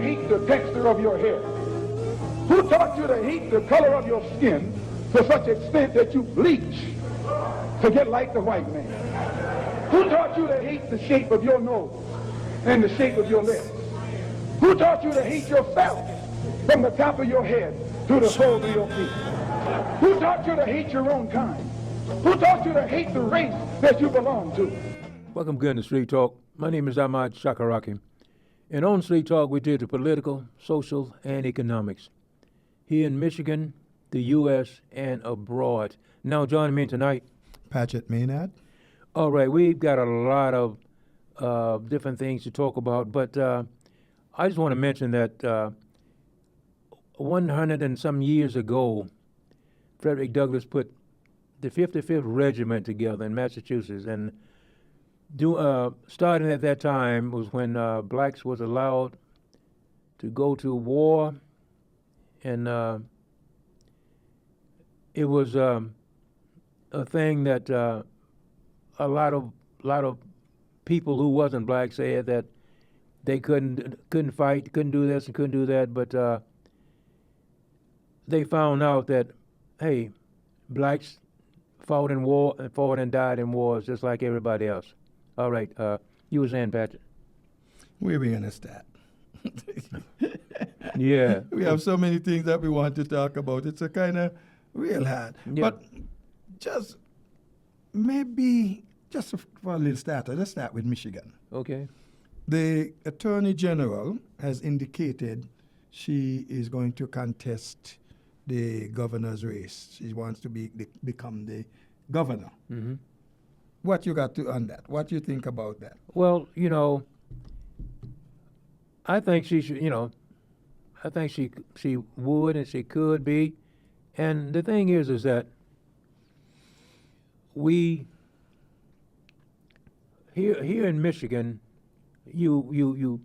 hate the texture of your hair? Who taught you to hate the color of your skin to such extent that you bleach to get like the white man? Who taught you to hate the shape of your nose and the shape of your lips? Who taught you to hate yourself from the top of your head to the soles of your feet? Who taught you to hate your own kind? Who taught you to hate the race that you belong to? Welcome again to Street Talk. My name is Ahmad Shakaraki. And on Street Talk, we deal with political, social, and economics. Here in Michigan, the U.S., and abroad. Now joining me tonight, Paget Maynard. All right, we've got a lot of different things to talk about, but I just want to mention that 100 and some years ago, Frederick Douglass put the 55th Regiment together in Massachusetts, and starting at that time was when blacks was allowed to go to war, and it was a thing that a lot of people who wasn't black said that they couldn't fight, couldn't do this and couldn't do that, but they found out that, hey, blacks fought in war and fought and died in wars just like everybody else. All right, you were saying, Patrick. Where we gonna start? Yeah. We have so many things that we want to talk about. It's a kind of real hard. Yeah. But just maybe just for a little starter, let's start with Michigan. Okay. The Attorney General has indicated she is going to contest the governor's race. She wants to become the governor. Mm-hmm. What you got to on that? What do you think about that? Well, I think she should, I think she would and she could be. And the thing is that we here in Michigan, you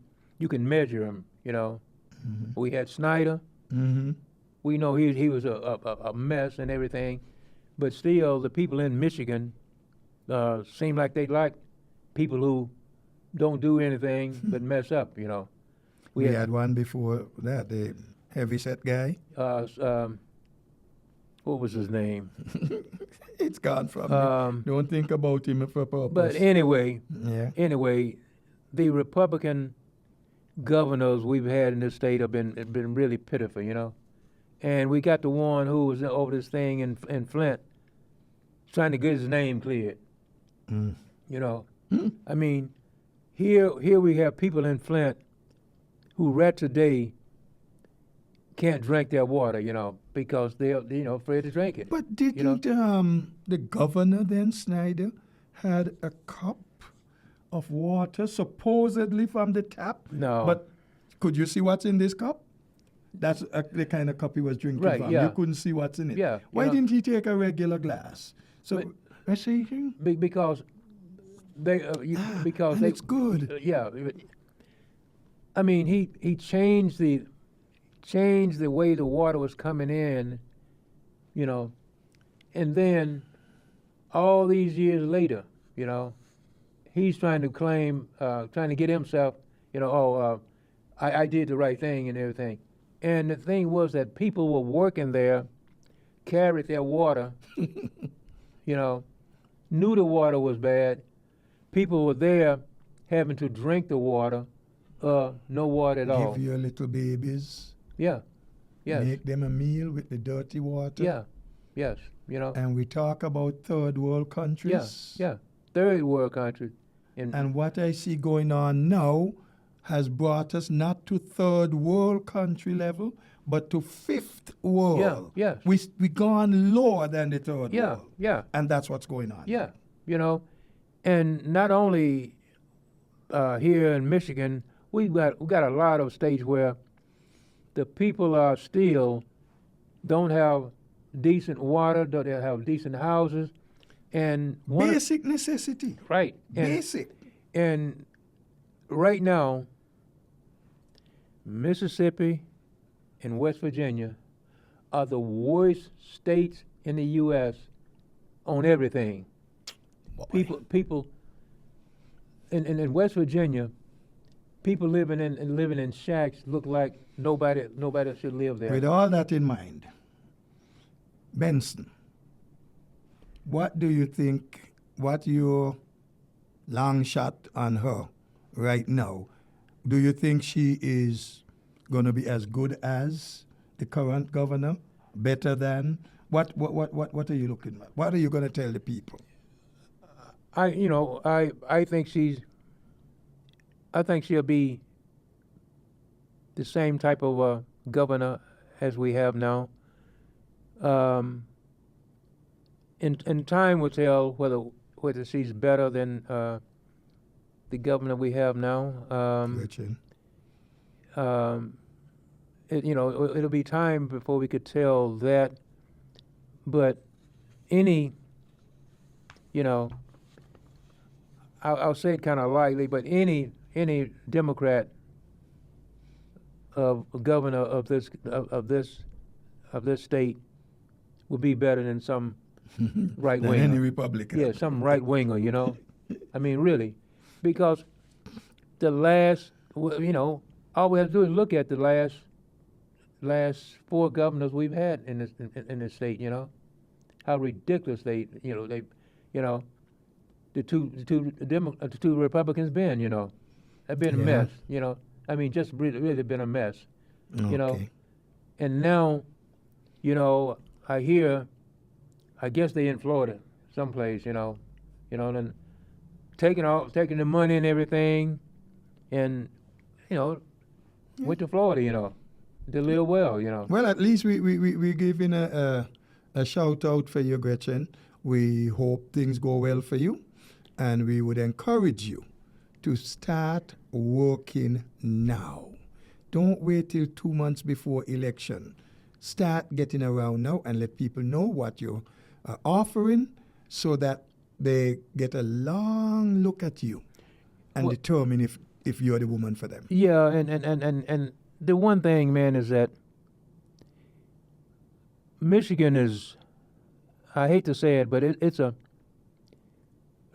can measure them. Mm-hmm. We had Snyder. Mm-hmm. We know he was a mess and everything, but still the people in Michigan seem like they like people who don't do anything but mess up. We had one before that, the heavyset guy. What was his name? It's gone from me. Don't think about him for purpose. But anyway, yeah. The Republican governors we've had in this state have been really pitiful, And we got the one who was over this thing in Flint, trying to get his name cleared. Mm. I mean, here we have people in Flint who right today can't drink their water, because they're afraid to drink it. But didn't the governor then, Snyder, had a cup of water supposedly from the tap? No. But could you see what's in this cup? That's the kind of cup he was drinking right, from. Yeah. You couldn't see what's in it. Yeah. Why didn't he take a regular glass? So, I see him. Because they because and they it's good. Yeah. I mean, he changed the way the water was coming in, and then all these years later, he's trying to claim, trying to get himself, I did the right thing and everything. And the thing was that people were working there, carried their water, knew the water was bad. People were there having to drink the water, no water at all. Give your little babies. Yeah. Yes. Make them a meal with the dirty water. Yeah. Yes. And we talk about third world countries. Yeah. Third world countries. And what I see going on now has brought us not to third world country level, but to fifth world. Yeah. Yes. We gone lower than the third world. Yeah. And that's what's going on. Yeah. And not only here in Michigan, we've got a lot of states where the people are still don't have decent water, don't have decent houses, and basic necessity. Right. Basic. And right now, Mississippi and West Virginia are the worst states in the U.S. on everything. Boy. People in West Virginia, people living in shacks look like nobody should live there. With all that in mind, Benson, what do you think, what your long shot on her right now, do you think she is going to be as good as the current governor? Better than? What are you looking at? What are you going to tell the people? I think she'll be the same type of governor as we have now. In time will tell whether she's better than the governor we have now. Gretchen. It'll be time before we could tell that. But I'll say it kind of lightly, but any Democrat governor of this state would be better than some right Than winger. any Republican. Yeah, some right winger. I mean, really, because the last, all we have to do is look at the last 4 governors we've had in this state. How ridiculous the two Republicans been. Have been a Yeah. mess. I mean, just really been a mess. Okay. And now, I guess they in Florida, someplace. And taking the money and everything, and went to Florida. To live well. Well, at least we giving a shout out for you, Gretchen. We hope things go well for you, and we would encourage you to start working now. Don't wait till 2 months before election. Start getting around now and let people know what you're offering, so that they get a long look at you and determine if you're the woman for them. Yeah, and the one thing, man, is that Michigan is, I hate to say it, but it's a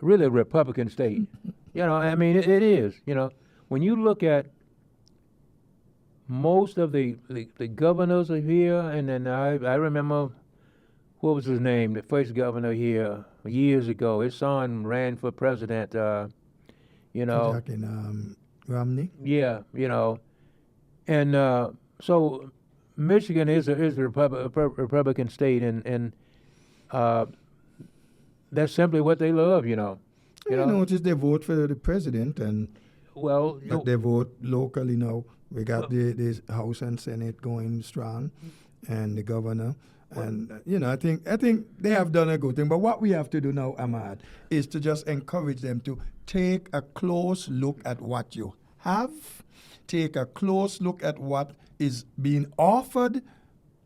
really a Republican state. I mean, it is. When you look at most of the governors are here, and then I remember, what was his name, the first governor here years ago. His son ran for president. Jack in Romney. Yeah, and so Michigan is a Republican state, and that's simply what they love. You notice they vote for the president, and well, they vote locally now. We got the House and Senate going strong, and the governor. And I think they have done a good thing. But what we have to do now, Ahmad, is to just encourage them to take a close look at what you have, take a close look at what is being offered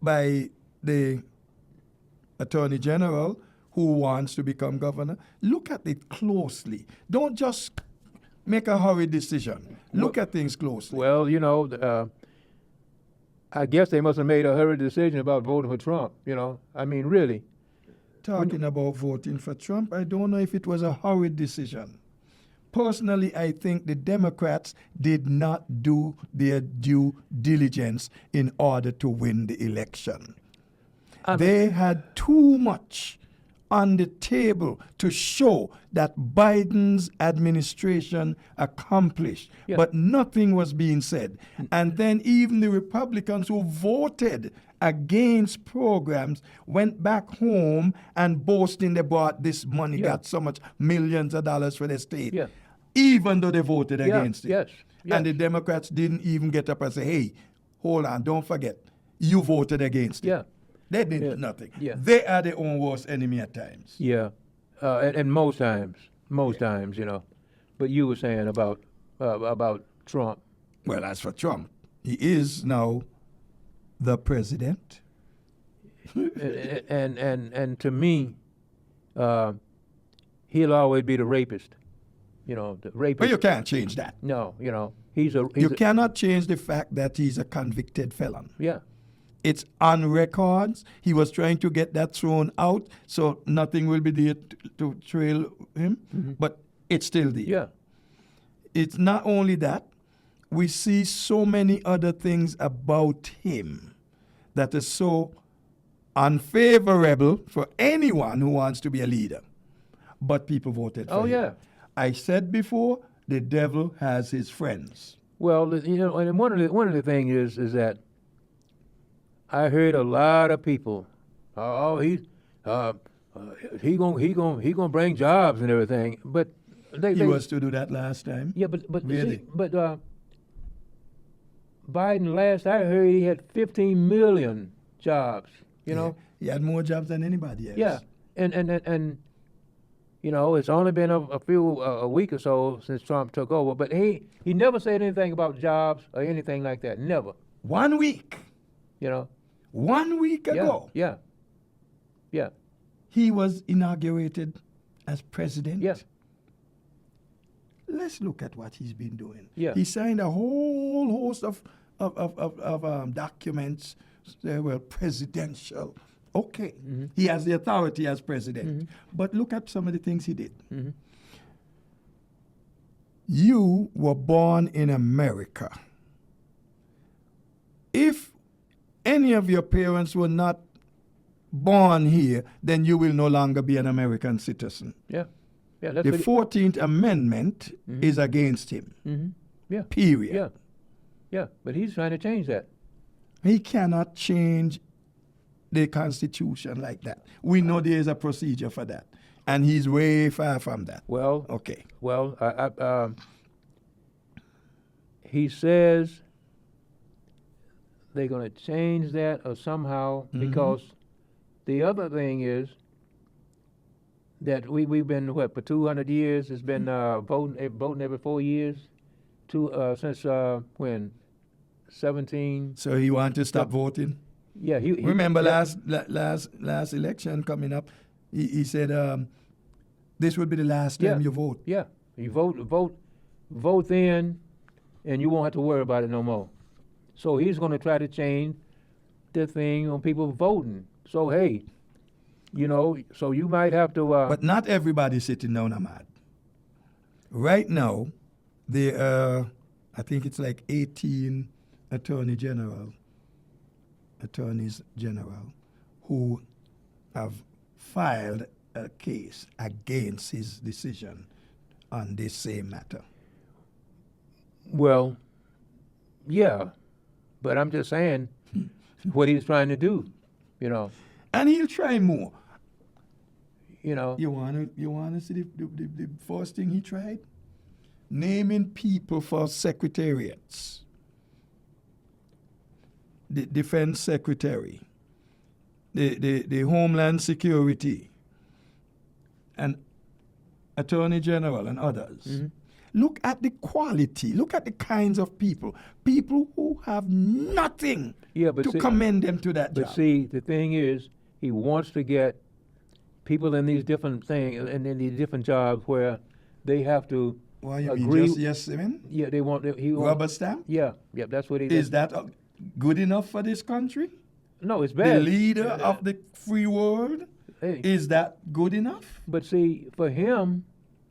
by the Attorney General who wants to become governor. Look at it closely. Don't just make a hurried decision. Look at things closely. Well, I guess they must have made a hurried decision about voting for Trump. I mean, really. Talking about voting for Trump, I don't know if it was a hurried decision. Personally, I think the Democrats did not do their due diligence in order to win the election. They had too much on the table to show that Biden's administration accomplished, but nothing was being said. And then even the Republicans who voted against programs went back home and boasting they bought this money, got so much millions of dollars for the state, even though they voted against it. Yes. And the Democrats didn't even get up and say, hey, hold on, don't forget, you voted against it. They did nothing. They are their own worst enemy at times. And most times, But you were saying about Trump. Well, as for Trump, he is now the president. and to me, he'll always be the rapist. The rapist. But you can't change that. No, you cannot change the fact that he's a convicted felon. Yeah. It's on records. He was trying to get that thrown out, so nothing will be there to trail him. But it's still there. Yeah. It's not only that. we see so many other things about him that is so unfavorable for anyone who wants to be a leader. But people voted for Oh, him. yeah. I said before, the devil has his friends. Well, you know, and one of the things is that I heard a lot of people, he gonna bring jobs and everything, but He was to do that last time. yeah, but Really? see, but Biden last I heard he had 15 million jobs. You know, He had more jobs than anybody else. yeah, and you know, it's only been a week or so since Trump took over, but he never said anything about jobs or anything like that. Never. 1 week. You know. 1 week ago, Yeah. he was inaugurated as president. Yeah. Let's look at what he's been doing. Yeah. He signed a whole host of documents. They were presidential. Okay. Mm-hmm. He has the authority as president. But look at some of the things he did. Mm-hmm. You were born in America. If any of your parents were not born here, then you will no longer be an American citizen. Yeah. Yeah. That's The what 14th Amendment is against him. yeah. Period. Yeah. Yeah. But he's trying to change that. He cannot change the Constitution like that. We know there is a procedure for that. And he's way far from that. Well, Okay. well, he says they're going to change that or somehow because the other thing is that we've been for 200 years. It's been voting every 4 years, since when 17. So he want to stop voting? Yeah, he Remember yeah, last election coming up, he said this would be the last time you vote. Yeah, you vote then, and you won't have to worry about it no more. So he's going to try to change the thing on people voting. So hey, you know, so you might have to. But not everybody's sitting down, Ahmad. Right now, I think it's like 18 attorneys general who have filed a case against his decision on this same matter. Well, yeah, but I'm just saying what he's trying to do, you know. And he'll try more. You know. You wanna see the first thing he tried? Naming people for secretariats. The defense secretary, the Homeland Security, and Attorney General and others. Look at the quality. Look at the kinds of people who have nothing to commend them to that job. But see, the thing is, he wants to get people in these different things and in these different jobs where they have to Why you agree. mean just yes, women? Yeah, they want. He Rubber stamp? Yeah, that's what he. Is that good enough for this country? No, it's The bad. leader of the free world? Hey, Is that good enough? but see, for him,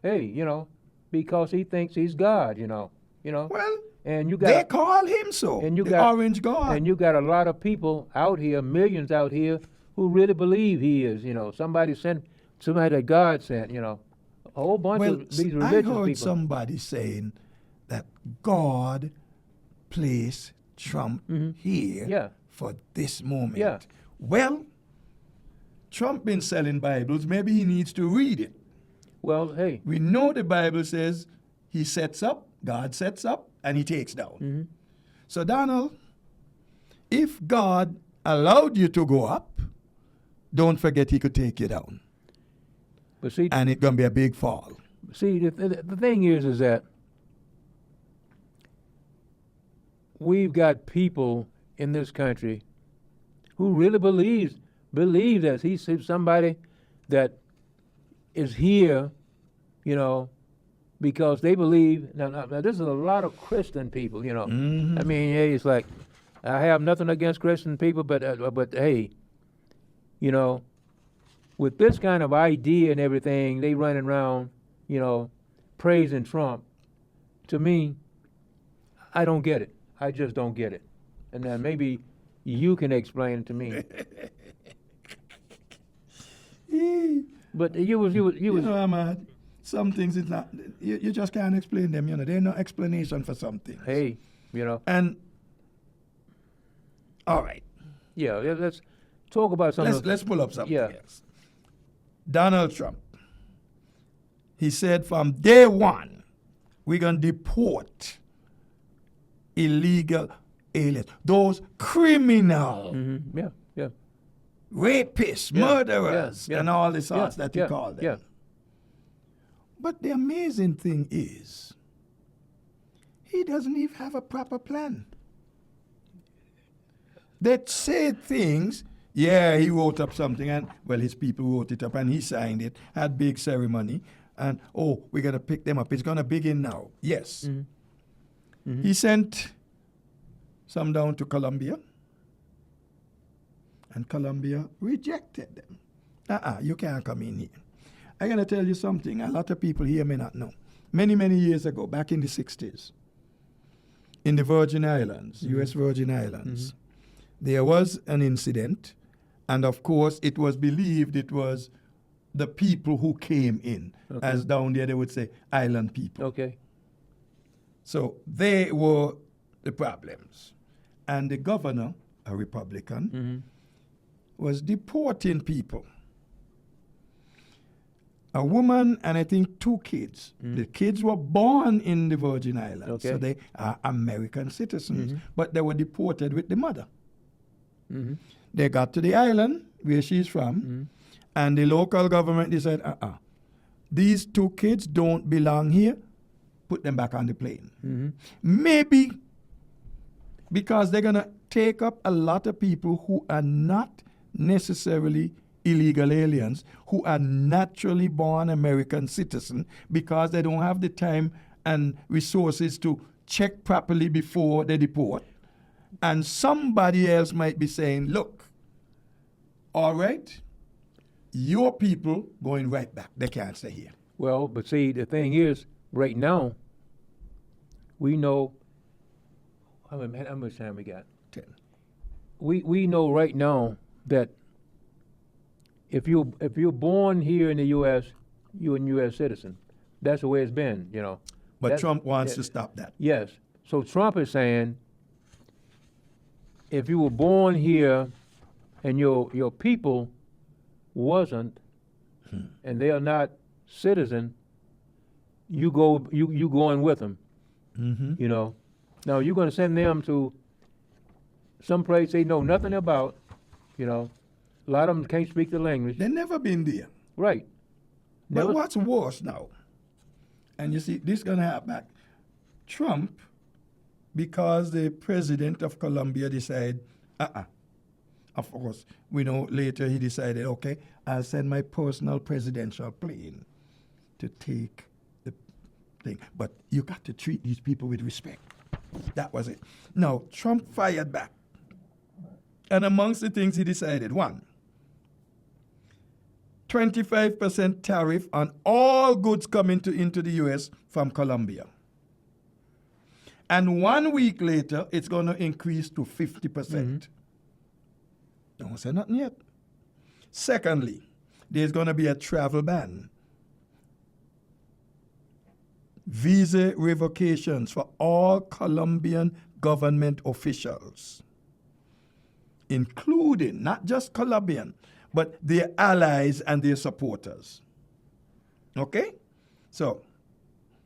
hey, you know, because he thinks he's God, you know. Well, And you they got call him so. and you the got Orange God. and you got a lot of people out here, millions out here, who really believe he is. You know, somebody that God sent. You know, a whole bunch well, of these I religious heard people. somebody saying that God placed Trump here Yeah. for this moment. Yeah. Well, Trump been selling Bibles. Maybe he needs to read it. Well, hey, We know the Bible says he sets up, God sets up, and he takes down. So, Donald, if God allowed you to go up, don't forget he could take you down. but see, And it's going to be a big fall. the thing is that we've got people in this country who really believe that he's somebody that is here, you know, because they believe. Now this is a lot of Christian people, you know. I mean, hey, it's like I have nothing against Christian people, but hey, you know, with this kind of idea and everything, they running around, you know, praising Trump. To me, I don't get it. I just don't get it. And then maybe you can explain it to me. But you was You know, Ahmad, some things it's not. You just can't explain them. You know, there's no explanation for some things. hey, you know, And all right, yeah. Let's talk about something. let's pull up something Yeah. else. Donald Trump. He said from day one, we're gonna deport illegal aliens, those criminal Yeah, yeah. rapists, Yeah, murderers, yeah, yeah. and all the sorts Yeah, that you yeah, call them. yeah. But the amazing thing is, he doesn't even have a proper plan. They say things, yeah, he wrote up something, and, well, his people wrote it up, and he signed it, had big ceremony, and, oh, we're going to pick them up. It's going to begin now. Yes. He sent some down to Colombia, and Colombia rejected them. You can't come in here. I'm going to tell you something a lot of people here may not know. Many, many years ago, back in the 60s, in the Virgin Islands, U.S. Virgin Islands, there was an incident, and of course, it was believed it was the people who came in. Okay. As down there, they would say island people. Okay. So they were the problems. And the governor, a Republican, was deporting people. A woman and I think 2 kids. The kids were born in the Virgin Islands, so Okay. they are American citizens, but they were deported with the mother. They got to the island where she's from, and the local government decided, these 2 kids don't belong here, put them back on the plane. Maybe because they're going to take up a lot of people who are not necessarily illegal aliens, who are naturally born American citizens, because they don't have the time and resources to check properly before they deport. And somebody else might be saying, look, all right, your people going right back. They can't stay here. Well, but see, the thing is, right now, we know how much time we got. 10. We know right now that if you're born here in the U.S., you're a U.S. citizen. That's the way it's been, you know. But That's- Trump wants to stop that. Yes. So Trump is saying, if you were born here and your people wasn't, and they are not citizen, you going with them. You know. Now you're going to send them to some place they know nothing about. You know, a lot of them can't speak the language. They've never been there. Right. But Never- what's worse now, and you see, this is going to happen back. Trump, because the president of Colombia decided, of course, we know later he decided, okay, I'll send my personal presidential plane to take the thing. But you got to treat these people with respect. That was it. Now, Trump fired back. And amongst the things he decided, 1, 25% tariff on all goods coming into the U.S. from Colombia. And 1 week later, it's going to increase to 50%. Don't say nothing yet. Secondly, there's going to be a travel ban. Visa revocations for all Colombian government officials, including not just Colombian, but their allies and their supporters. Okay? So,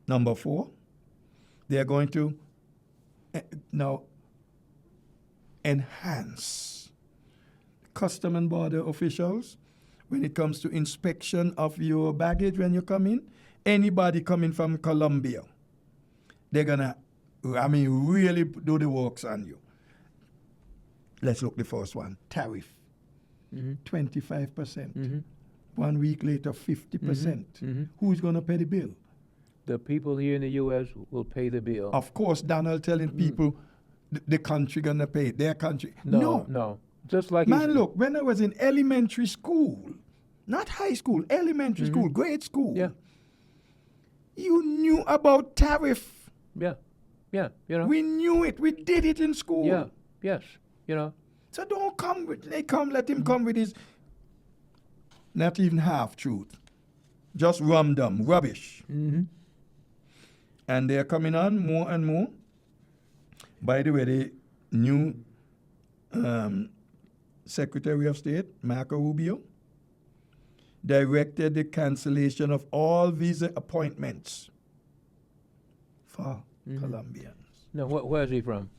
number 4, they're going to now enhance custom and border officials when it comes to inspection of your baggage when you come in. Anybody coming from Colombia, they're going to, really do the works on you. Let's look the first one. Tariff. 25%. 1 week later, 50%. Who's going to pay the bill? The people here in the U.S. will pay the bill. Of course, Donald telling people the country going to pay it, their country. No. Just like Man, look, when I was in elementary school, not high school, elementary school, grade school, Yeah. you knew about tariff. Yeah. Yeah, you know. We knew it. We did it in school. Yeah, yes, you know. So don't come with, let him come with his, not even half truth. Just rum-dum, rubbish. Mm-hmm. And they're coming on more and more. By the way, the new Secretary of State, Marco Rubio, directed the cancellation of all visa appointments for Colombians. No, where's he from?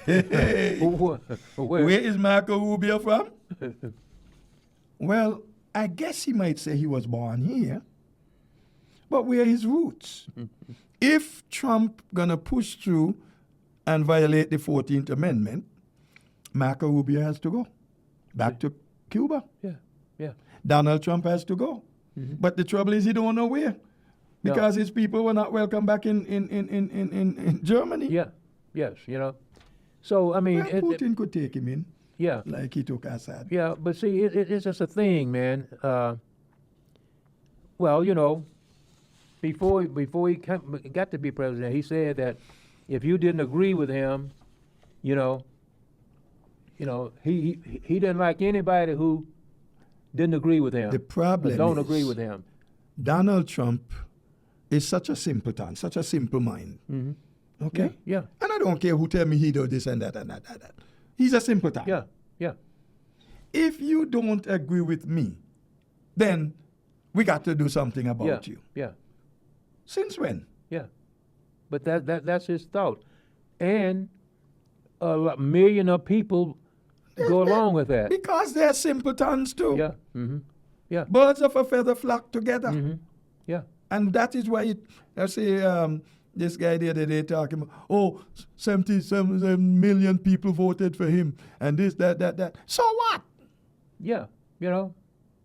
Hey, where is Marco Rubio from? Well, I guess he might say he was born here, but where are his roots? If Trump gonna push through and violate the 14th Amendment, Marco Rubio has to go back to Cuba. Yeah, yeah. Donald Trump has to go. But the trouble is he don't know where, because his people were not welcome back in Germany. Yeah, yes, you know. So, I mean... Well, Putin could take him in, yeah. like he took Assad. Yeah, but see, it's just a thing, man. Well, you know, before he got to be president, he said that if you didn't agree with him, you know, he didn't like anybody who didn't agree with him. The problem don't is agree with him. Donald Trump is such a simpleton, such a simple mind. Mm-hmm. Okay? Yeah. And I don't care who tell me he does this and that and that and that. He's a simpleton. Yeah. Yeah. If you don't agree with me, then we got to do something about you. Yeah. Since when? Yeah. But that's his thought. And a million of people go along with that. Because they're simpletons too. Yeah. Mm-hmm. Yeah. Birds of a feather flock together. Mm-hmm. Yeah. And that is why, I say, this guy the other day talking about, 77 million people voted for him, and this, that. So what? Yeah. You know?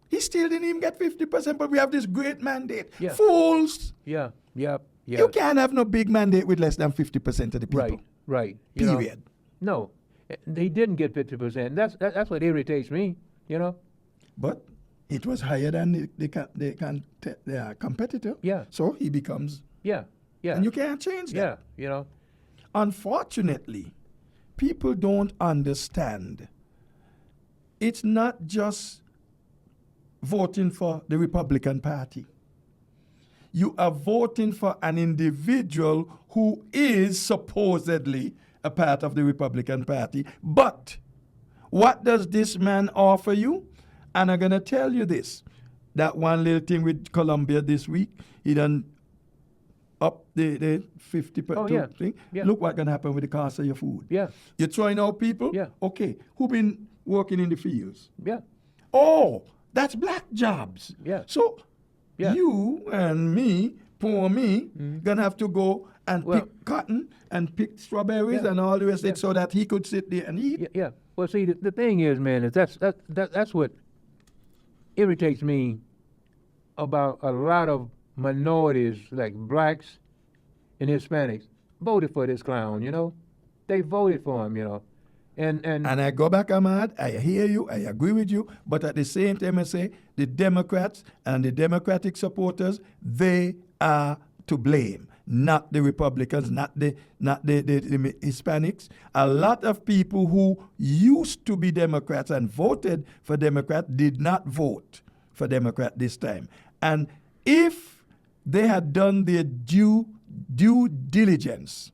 He still didn't even get 50%, but we have this great mandate. Yeah. Fools! Yeah. Yeah. Yeah. You can't have no big mandate with less than 50% of the people. Right. You know? Period. No. He didn't get 50%. That's what irritates me, you know? But it was higher than the competitor. Yeah. So he becomes... Yeah. Yeah. And you can't change that. Yeah. You know? Unfortunately, people don't understand. It's not just voting for the Republican Party. You are voting for an individual who is supposedly a part of the Republican Party. But what does this man offer you? And I'm going to tell you this. That one little thing with Colombia this week, he done up the 50% thing. Yeah. Look what's going to happen with the cost of your food. Yeah. You're throwing out people? Yeah. Okay. Who been working in the fields? Yeah. Oh, that's black jobs. Yeah. So Yeah. you and me, poor me, gonna have to go and pick cotton and pick strawberries Yeah. and all the rest of Yeah. it so that he could sit there and eat. Yeah. Yeah. Well, see, the thing is, man, is that's what irritates me about a lot of minorities, like blacks and Hispanics, voted for this clown, you know? They voted for him, you know? And I go back, Ahmad, I hear you, I agree with you, but at the same time I say the Democrats and the Democratic supporters, they are to blame, not the Republicans, not the Hispanics. A lot of people who used to be Democrats and voted for Democrat did not vote for Democrat this time. And if they had done their due diligence,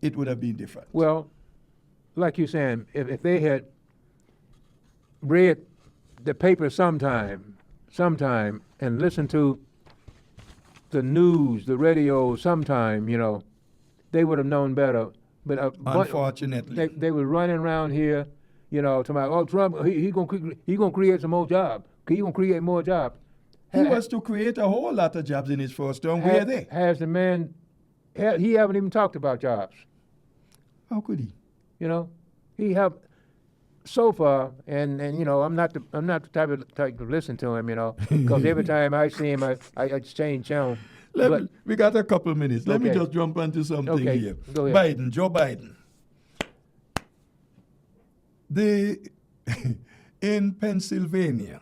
it would have been different. well, like you're saying, if they had read the paper sometime, and listened to the news, the radio sometime, you know, they would have known better. But Unfortunately. they were running around here, you know, talking about, Trump, he gonna create some more jobs. He gonna create more jobs. He was to create a whole lot of jobs in his first term. Where are they? Has the man? He haven't even talked about jobs. How could he? You know, he have so far, and you know, I'm not the type to listen to him, you know, because every time I see him, I change channel. We got a couple minutes. Let me Okay. just jump onto something Okay, here. go ahead. Joe Biden. In Pennsylvania,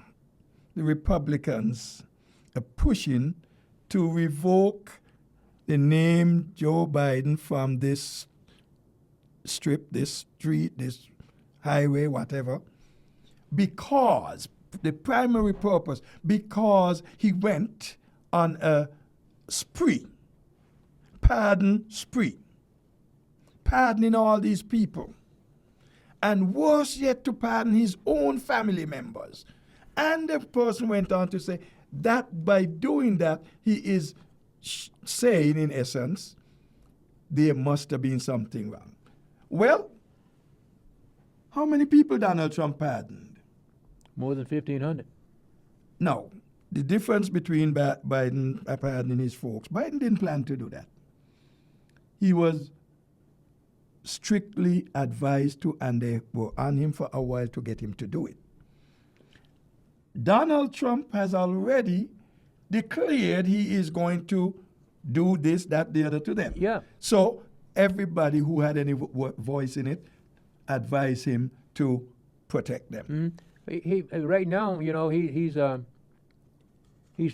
the Republicans are pushing to revoke they named Joe Biden from this strip, this street, this highway, whatever, because the primary purpose, because he went on a spree, pardon spree, pardoning all these people, and worse yet, to pardon his own family members. And the person went on to say that by doing that, he is saying, in essence, there must have been something wrong. Well, how many people Donald Trump pardoned? More than 1,500. No. The difference between Biden pardoning his folks, Biden didn't plan to do that. He was strictly advised to, and they were on him for a while to get him to do it. Donald Trump has already declared he is going to do this, that, the other to them. Yeah. So everybody who had any voice in it advised him to protect them. He right now, you know, he's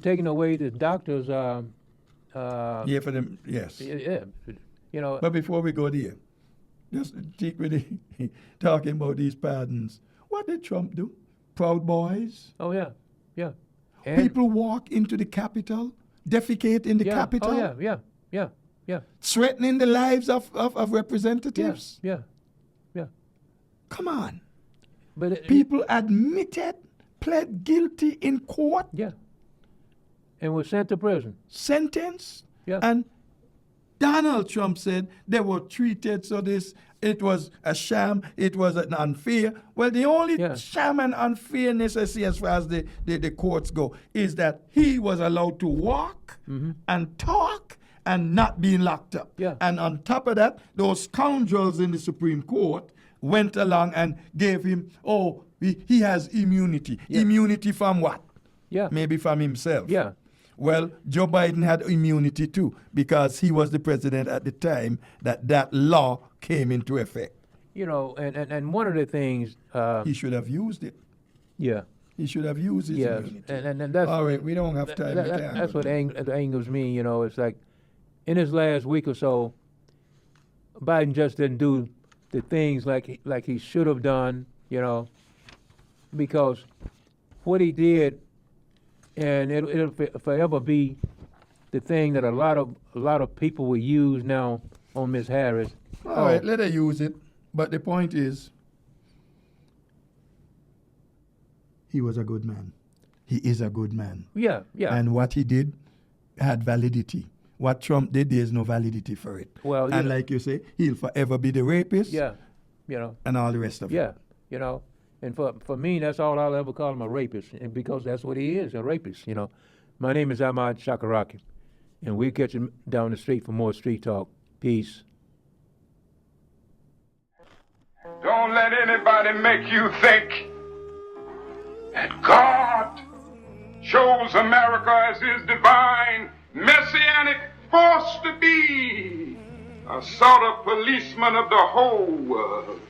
taking away the doctors. Yeah, for them, yes. Yeah, you know. But before we go there, just talking about these pardons, what did Trump do? Proud Boys? Oh yeah, yeah. And People walk into the Capitol, defecate in the Capitol, Oh yeah. threatening the lives of representatives. Yeah. Come on. But People admitted, pled guilty in court, yeah, and was sent to prison. sentenced, Yeah. and Donald Trump said they were treated so it was a sham, it was an unfair. Well, the only Yeah. sham and unfairness I see as far as the courts go is that he was allowed to walk and talk and not being locked up. Yeah. And on top of that, those scoundrels in the Supreme Court went along and gave him, he has immunity. Yeah. Immunity from what? Yeah. Maybe from himself. Yeah. Well, Joe Biden had immunity too because he was the president at the time that law came into effect. You know, and one of the things. He should have used it. Yeah. He should have used his Yes. immunity. And that's. All right, we don't have time. That's what angers me. You know, it's like in his last week or so, Biden just didn't do the things like he should have done. You know, because what he did. And it'll forever be the thing that a lot of people will use now on Miss Harris. All right, let her use it. But the point is, he was a good man. He is a good man. Yeah. And what he did had validity. What Trump did, there's no validity for it. Well, and like you say, he'll forever be the rapist. Yeah. You know. And all the rest of it. Yeah. You know. And for me, that's all I'll ever call him, a rapist, and because that's what he is, a rapist. You know, my name is Ahmad Shakaraki, and we'll catch him down the street for more street talk. Peace. Don't let anybody make you think that God chose America as his divine messianic force to be a sort of policeman of the whole world.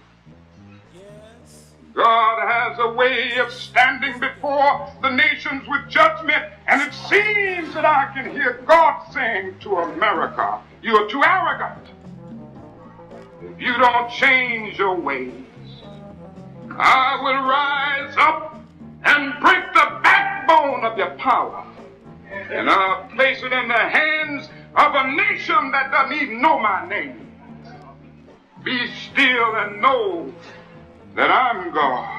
God has a way of standing before the nations with judgment, and it seems that I can hear God saying to America, you are too arrogant. If you don't change your ways, I will rise up and break the backbone of your power, and I'll place it in the hands of a nation that doesn't even know my name. Be still and know that I'm God.